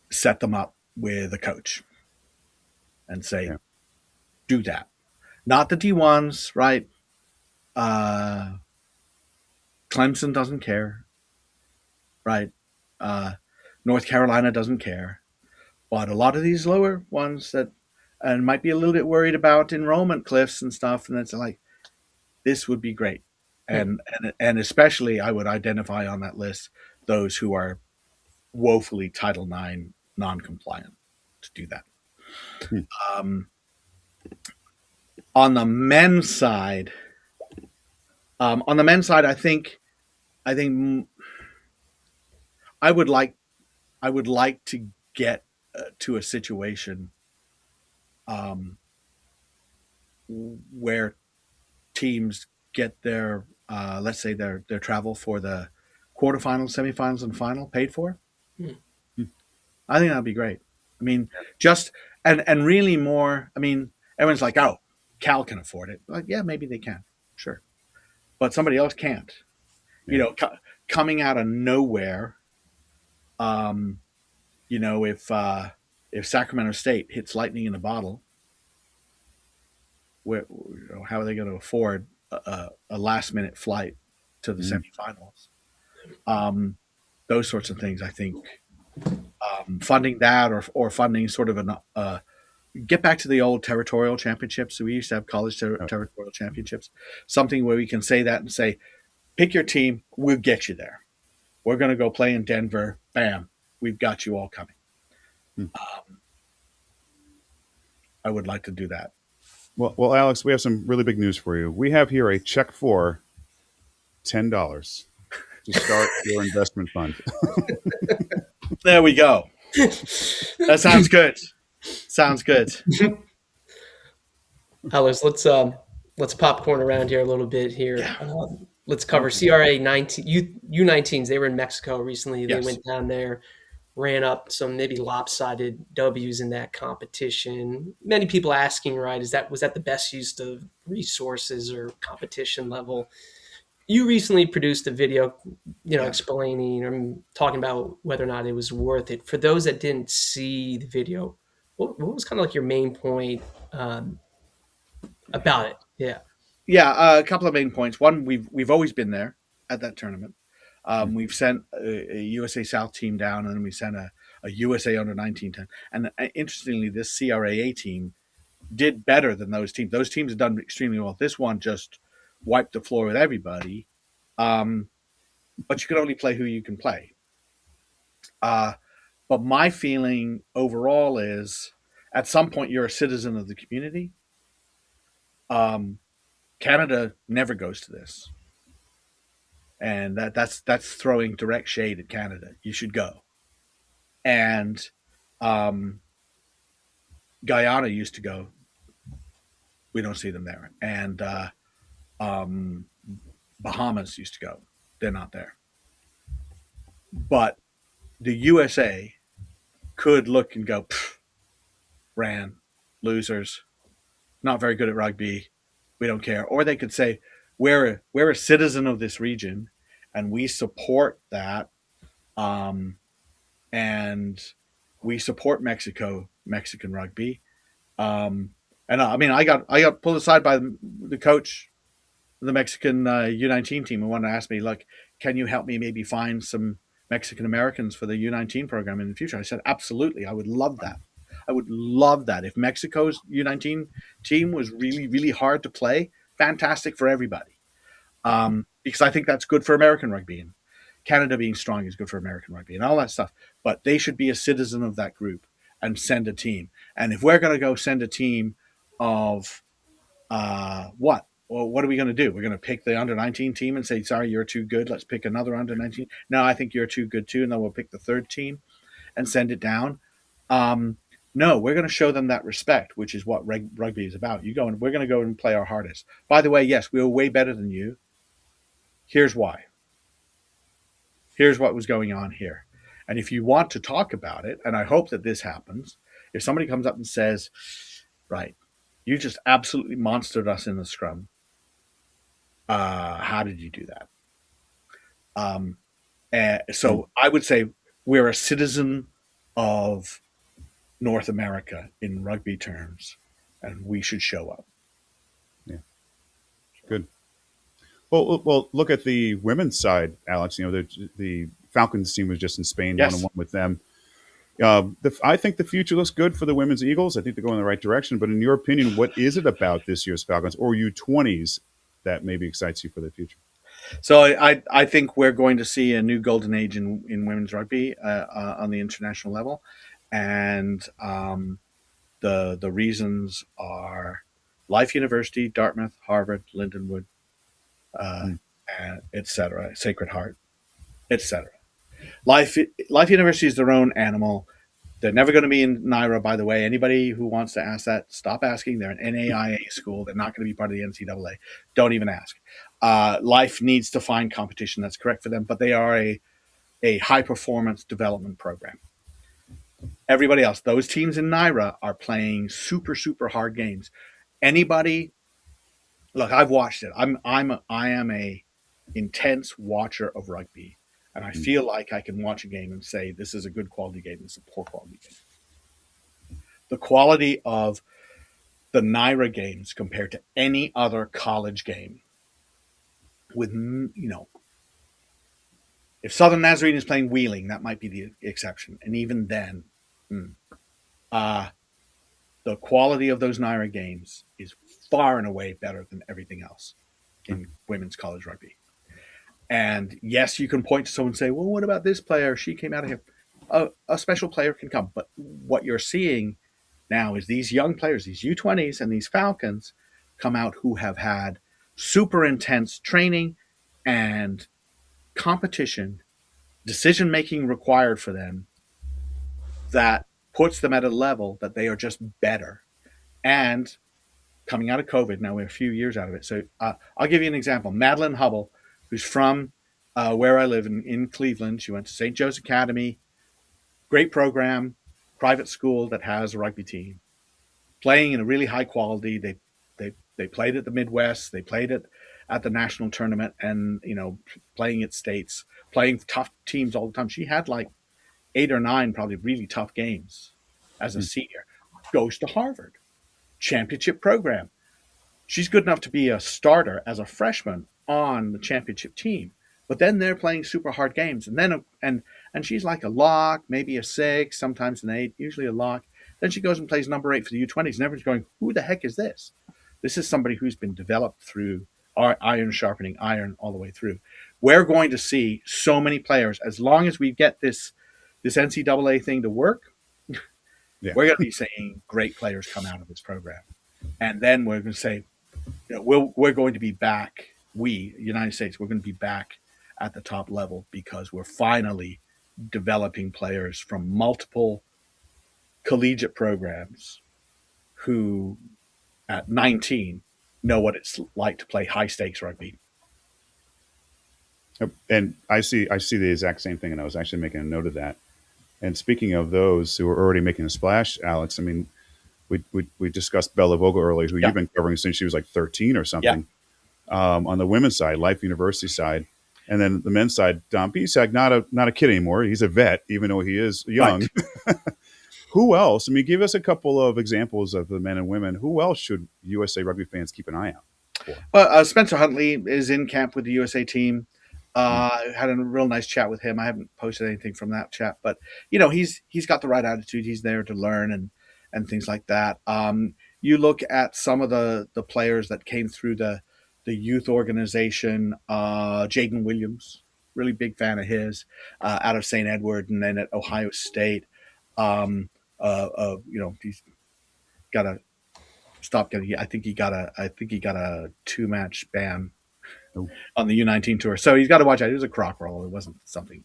set them up with a coach and say, do that. Not the D1s, right? Clemson doesn't care, right? North Carolina doesn't care. But a lot of these lower ones that and might be a little bit worried about enrollment cliffs and stuff, and it's like, this would be great. And especially I would identify on that list those who are woefully Title IX non-compliant to do that. On the men's side, I think I would like to get to a situation where teams get their, let's say their travel for the quarterfinals, semifinals, and final paid for. I think that'd be great. I mean, just and really more. I mean, everyone's like, "Oh, Cal can afford it." Like, yeah, maybe they can, sure, but somebody else can't. You know, coming out of nowhere. You know, if Sacramento State hits lightning in a bottle, how are they going to afford a last minute flight to the semifinals? Those sorts of things, I think. Funding that or funding sort of get back to the old territorial championships. So we used to have college territorial championships, something where we can say that and say, pick your team, we'll get you there. We're going to go play in Denver. Bam, we've got you all coming. I would like to do that. Well, Alex, we have some really big news for you. We have here a check for $10 to start your investment fund. There we go. That sounds good. Sounds good. Alex, let's popcorn around here a little bit here. Yeah. Let's cover CRAA 19 U19s. They were in Mexico recently. They Yes. went down there, ran up some maybe lopsided W's in that competition. Many people asking, right, was that the best use of resources or competition level? You recently produced a video, explaining or talking about whether or not it was worth it. For those that didn't see the video, what was kind of like your main point about it? Yeah. Yeah, a couple of main points. One, we've always been there at that tournament. We've sent a USA South team down, and then we sent a USA under-19 team. And interestingly, this CRAA team did better than those teams. Those teams have done extremely well. This one just wiped the floor with everybody. But you can only play who you can play. But my feeling overall is, at some point, you're a citizen of the community. Canada never goes to this. And that's throwing direct shade at Canada. You should go. And Guyana used to go. We don't see them there. And Bahamas used to go. They're not there. But the USA could look and go, ran, losers, not very good at rugby. We don't care. Or they could say, we're a citizen of this region, and we support that, and we support Mexican rugby. And I mean, I got pulled aside by the coach of the Mexican U19 team, who wanted to ask me, look, can you help me maybe find some Mexican Americans for the U19 program in the future? I said, absolutely, I would love that. I would love that. If Mexico's U19 team was really, really hard to play, fantastic for everybody. Because I think that's good for American rugby, and Canada being strong is good for American rugby and all that stuff. But they should be a citizen of that group and send a team. And if we're going to go send a team of what? Well, what are we going to do? We're going to pick the under-19 team and say, sorry, you're too good. Let's pick another under-19. No, I think you're too good too. And then we'll pick the third team and send it down. No, we're going to show them that respect, which is what rugby is about. We're going to go and play our hardest. By the way, yes, we were way better than you. Here's why. Here's what was going on here. And if you want to talk about it, and I hope that this happens, if somebody comes up and says, right, you just absolutely monstered us in the scrum. How did you do that? So I would say we're a citizen of North America in rugby terms, and we should show up. Yeah, good. Well, look at the women's side, Alex. You know, the Falcons team was just in Spain, Yes. 1-1 with them. I think the future looks good for the women's Eagles. I think they're going in the right direction. But in your opinion, what is it about this year's Falcons or U20s that maybe excites you for the future? So I think we're going to see a new golden age in women's rugby on the international level. And the reasons are Life University, Dartmouth, Harvard, Lindenwood, etc., Sacred Heart, etc. Life University is their own animal. They're never going to be in NIRA, by the way. Anybody who wants to ask that, stop asking. They're an NAIA school. They're not going to be part of the NCAA. Don't even ask. Life needs to find competition that's correct for them, but they are a high-performance development program. Everybody else, those teams in NIRA are playing super, super hard games. Anybody, look, I've watched it. I am a intense watcher of rugby, and I feel like I can watch a game and say this is a good quality game, this is a poor quality game. The quality of the NIRA games compared to any other college game, with if Southern Nazarene is playing Wheeling, that might be the exception, and even then, the quality of those NIRA games is far and away better than everything else in women's college rugby. And yes, you can point to someone and say, well, what about this player? She came out of here. A special player can come. But what you're seeing now is these young players, these U20s and these Falcons come out who have had super intense training and competition, decision-making required for them that puts them at a level that they are just better. And coming out of COVID, now we're a few years out of it. So I'll give you an example. Madeline Hubble, who's from where I live in Cleveland. She went to St. Joe's Academy, great program, private school that has a rugby team, playing in a really high quality. They played at the Midwest, they played it at the national tournament, and playing at states, playing tough teams all the time. She had like 8 or 9 probably really tough games as a senior. Goes to Harvard, championship program. She's good enough to be a starter as a freshman on the championship team, but then they're playing super hard games, and then and she's like a lock, maybe a 6, sometimes an 8, usually a lock. Then she goes and plays number 8 for the U20s, and everyone's going, who the heck is this? This is somebody who's been developed through iron sharpening iron all the way through. We're going to see so many players, as long as we get this NCAA thing to work, we're going to be seeing great players come out of this program. And then we're going to say, we're going to be back, United States, we're going to be back at the top level because we're finally developing players from multiple collegiate programs who, at 19, know what it's like to play high-stakes rugby. And I see the exact same thing, and I was actually making a note of that. And speaking of those who are already making a splash, Alex, I mean, we discussed Bella Vogel earlier, who you've been covering since she was like 13 or something. On the women's side, Life University side, and then the men's side, Don Pisak, not a kid anymore. He's a vet, even though he is young. Right. Who else? I mean, give us a couple of examples of the men and women. Who else should USA Rugby fans keep an eye out for? Well, Spencer Huntley is in camp with the USA team. Had a real nice chat with him. I haven't posted anything from that chat, but he's got the right attitude. He's there to learn and things like that. You look at some of the players that came through the youth organization. Jaden Williams, really big fan of his, out of St. Edward, and then at Ohio State. He's got to stop getting. I think he got a 2-match ban on the U19 tour. So he's got to watch out. It was a crock roll. It wasn't something,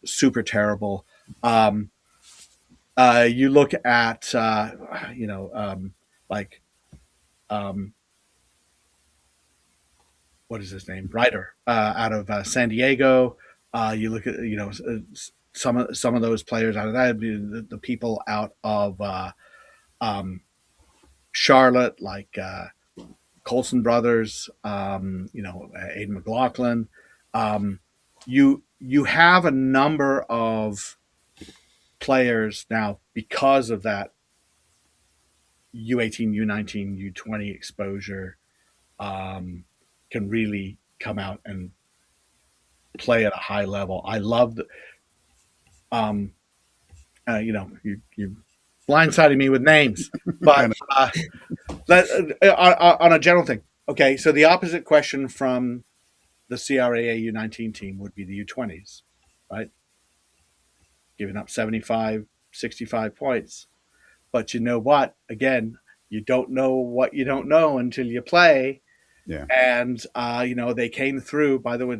super terrible. You look at, what is his name? Ryder, out of San Diego. You look at, some of those players out of that, the people out of Charlotte, like Colson brothers, Aiden McLaughlin. You have a number of players now because of that U18, U19, U20 exposure, can really come out and play at a high level. I love you blindsided me with names, but on a general thing. Okay, so the opposite question from the CRAA U19 team would be the U20s, right? Giving up 75, 65 points. But you know what? Again, you don't know what you don't know until you play. Yeah. And, they came through, by the way,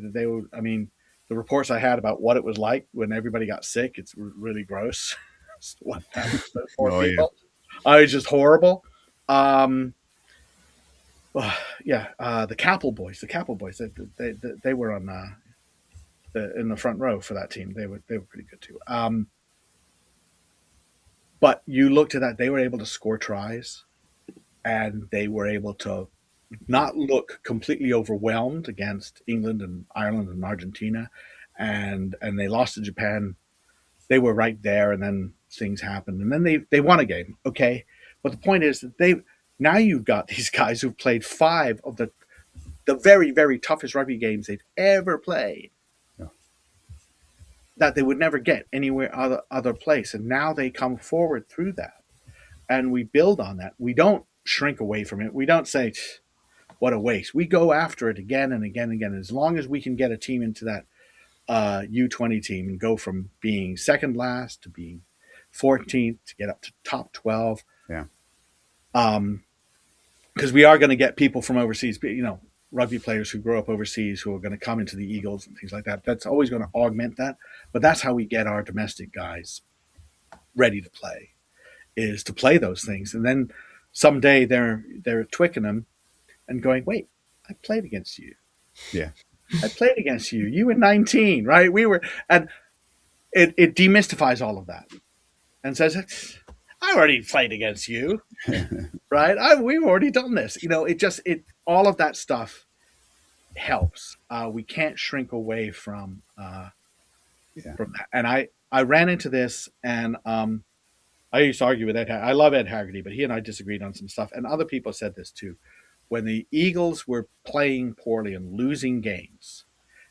the reports I had about what it was like when everybody got sick, it's really gross. What happened to those poor Oh, yeah. people? It was just horrible. The Capel boys. They were on in the front row for that team. They were pretty good too. But you looked at that; they were able to score tries, and they were able to not look completely overwhelmed against England and Ireland and Argentina, and they lost to Japan. They were right there, and then things happened, and then they won a game. Okay, but the point is that now you've got these guys who've played 5 of the very, very toughest rugby games they've ever played, that they would never get anywhere other place, and now they come forward through that, and we build on that. We don't shrink away from it. We don't say, what a waste. We go after it again and again and again. As long as we can get a team into that U20 team and go from being second last to being 14th to get up to top 12. Yeah. Because we are going to get people from overseas, rugby players who grow up overseas who are going to come into the Eagles and things like that. That's always going to augment that. But that's how we get our domestic guys ready to play, is to play those things. And then someday they're at Twickenham and going, wait, I played against you. Yeah. I played against you. You were 19, right? We were, and it demystifies all of that and says, I already played against you, right? We've already done this. All of that stuff helps. We can't shrink away from that. And I ran into this, and I used to argue with Ed. I love Ed Haggerty, but he and I disagreed on some stuff. And other people said this too. When the Eagles were playing poorly and losing games,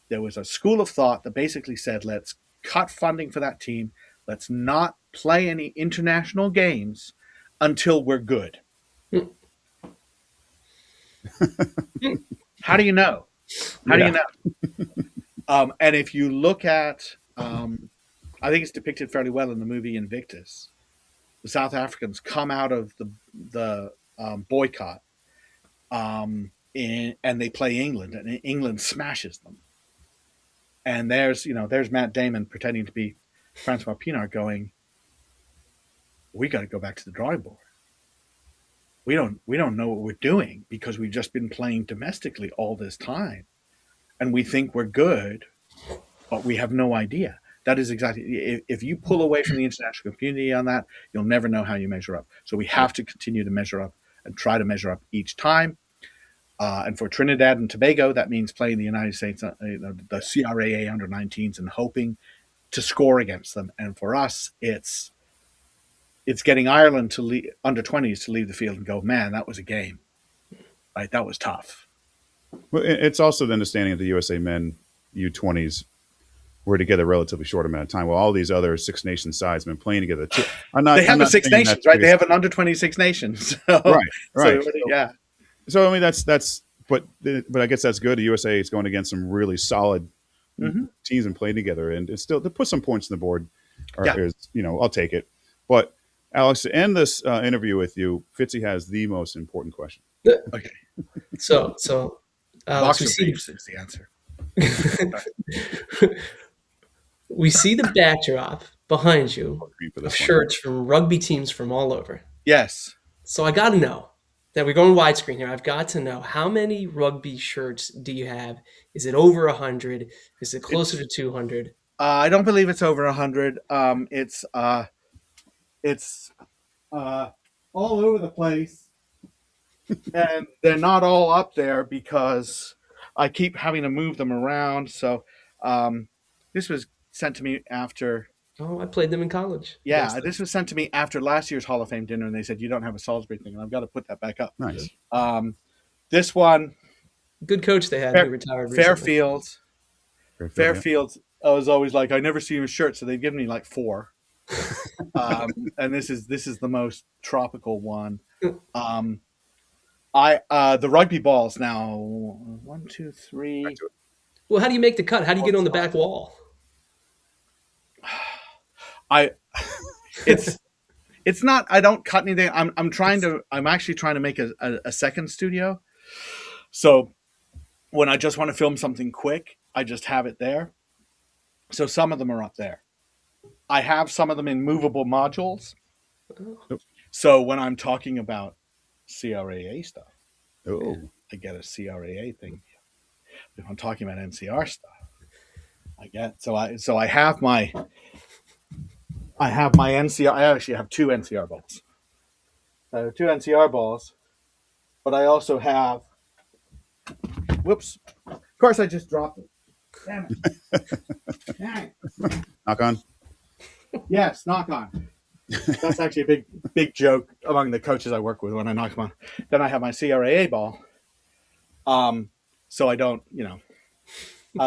there was a school of thought that basically said, let's cut funding for that team. Let's not play any international games until we're good. How do you know? How do you know? And if you look at, I think it's depicted fairly well in the movie Invictus. The South Africans come out of the boycott, and they play England, and England smashes them. And there's Matt Damon pretending to be Francois Pienaar going, we got to go back to the drawing board. We don't know what we're doing because we've just been playing domestically all this time, and we think we're good, but we have no idea. That is exactly, if you pull away from the international community on that, you'll never know how you measure up. So we have to continue to measure up and try to measure up each time. And for Trinidad and Tobago, that means playing the United States, the CRAA under-19s, and hoping to score against them. And for us, it's getting Ireland to under-20s to leave the field and go, man, that was a game. Right? That was tough. Well, it's also the understanding of the USA men U20s were together a relatively short amount of time. Well, all these other Six Nations sides have been playing together too. They have a Six Nations, right? They have an under-20 Six Nations. So, right. Yeah. So I mean, but I guess that's good. The USA is going against some really solid teams and playing together, and it's still to put some points on the board. I'll take it. But Alex, to end this interview with you, Fitzy has the most important question. Okay. So Alex, Boxer briefs is the answer. We see the backdrop behind you of shirts from rugby teams from all over. Yes. So I got to know that we're going widescreen here. I've got to know, how many rugby shirts do you have? Is it over 100? Is it closer to 200? I don't believe it's over 100. It's all over the place, and they're not all up there because I keep having to move them around. So this was sent to me after. Oh, I played them in college. Yeah, this was sent to me after last year's Hall of Fame dinner, and they said, you don't have a Salisbury thing, and I've got to put that back up. Nice. This one. Good coach they had who retired recently. Fairfield. I was always like, I never see him in shirts, so they've given me like 4. And this is the most tropical one. The rugby balls now 1, 2, 3. Well, how do you make the cut? How do you get on the back wall? It's not, I don't cut anything. I'm actually trying to make a second studio. So when I just want to film something quick, I just have it there. So some of them are up there. I have some of them in movable modules. So when I'm talking about CRAA stuff, I get a CRAA thing. If I'm talking about NCR stuff, I have my NCR. I actually have 2 NCR balls. I have 2 NCR balls, but I also have. Whoops! Of course, I just dropped it. Damn it! Dang. Knock on. Yes, knock on. That's actually a big joke among the coaches I work with when I knock them on. Then I have my CRAA ball. So I don't,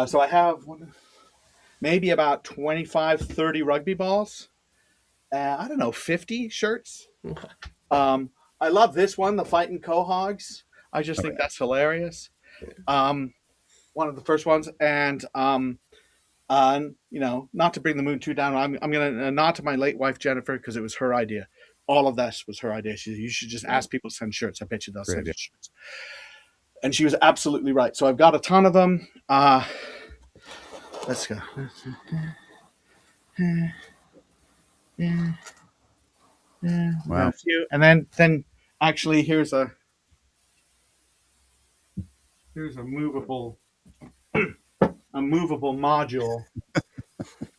so I have maybe about 25, 30 rugby balls. I don't know, 50 shirts. I love this one, the Fighting Cohogs. I just think that's hilarious. One of the first ones. And, not to bring the mood too down, I'm going to nod to my late wife, Jennifer, because it was her idea. All of this was her idea. She said, you should just ask people to send shirts. I bet you they'll send you shirts. And she was absolutely right. So I've got a ton of them. Let's go. Wow. And then actually here's a movable module.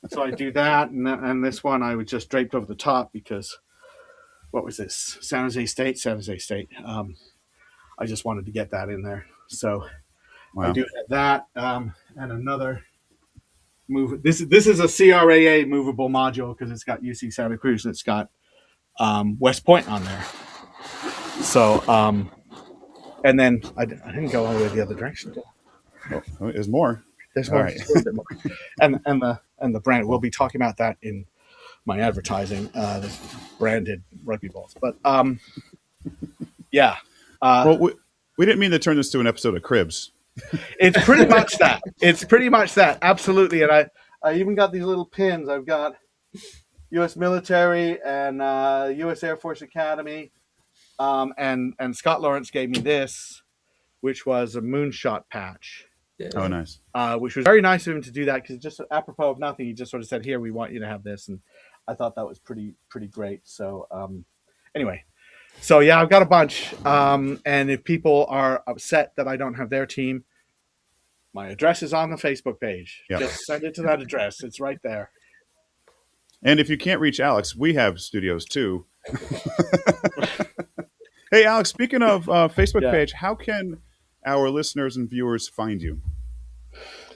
So I do that, and this one I was just draped over the top because what was this? San Jose State. I just wanted to get that in there. So I do have that, and another move. This is a CRAA movable module because it's got UC Santa Cruz and it's got West Point on there. So and then I didn't go all the way the other direction. Oh, there's more. There's more, right. A little bit more. And the brand. We'll be talking about that in my advertising. The branded rugby balls, but yeah. Well, we didn't mean to turn this to an episode of Cribs. It's pretty much that. Absolutely. And I even got these little pins. I've got U.S. military and U.S. Air Force Academy. And Scott Lawrence gave me this, which was a moonshot patch. Yeah. Oh, nice. Which was very nice of him to do that because just apropos of nothing, he just sort of said, "Here, we want you to have this," and I thought that was pretty great. So anyway, so yeah, I've got a bunch. And if people are upset that I don't have their team, my address is on the Facebook page. Yep. Just send it to that address. It's right there. And if you can't reach Alex, we have studios too. Hey, Alex, speaking of Facebook page, how can our listeners and viewers find you?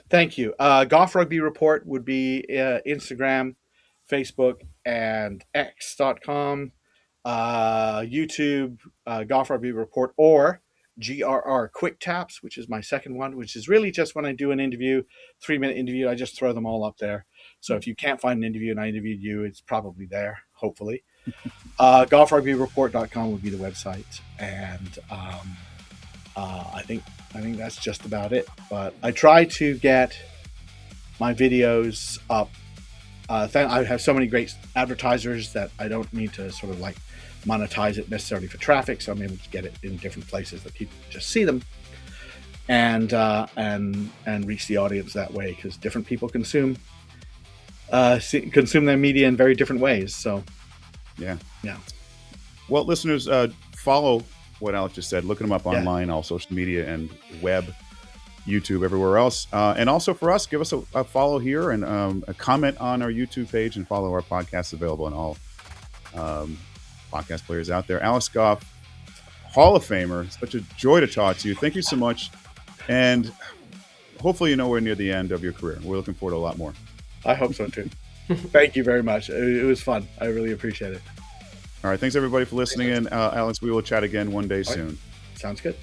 Thank you. Goff Rugby Report would be Instagram, Facebook, and X.com. YouTube, Goff Rugby Report, or GRR Quick Taps, which is my second one, which is really just when I do an interview, 3-minute interview, I just throw them all up there. So if you can't find an interview and I interviewed you, it's probably there, hopefully. GoffRugbyReport.com would be the website. And I think that's just about it. But I try to get my videos up. I have so many great advertisers that I don't need to sort of like monetize it necessarily for traffic, so I'm able to get it in different places that people just see them, and reach the audience that way, because different people consume their media in very different ways. So yeah. Well, listeners, follow what Alex just said. Look them up online, all social media and web, YouTube, everywhere else. And also for us, give us a follow here and a comment on our YouTube page, and follow our podcast available on all podcast players out there. Alex Goff, Hall of Famer. Such a joy to talk to you. Thank you so much. And hopefully you're nowhere near the end of your career. We're looking forward to a lot more. I hope so too. Thank you very much. It was fun. I really appreciate it. All right. Thanks everybody for listening in. Alex, we will chat again one day soon. Sounds good.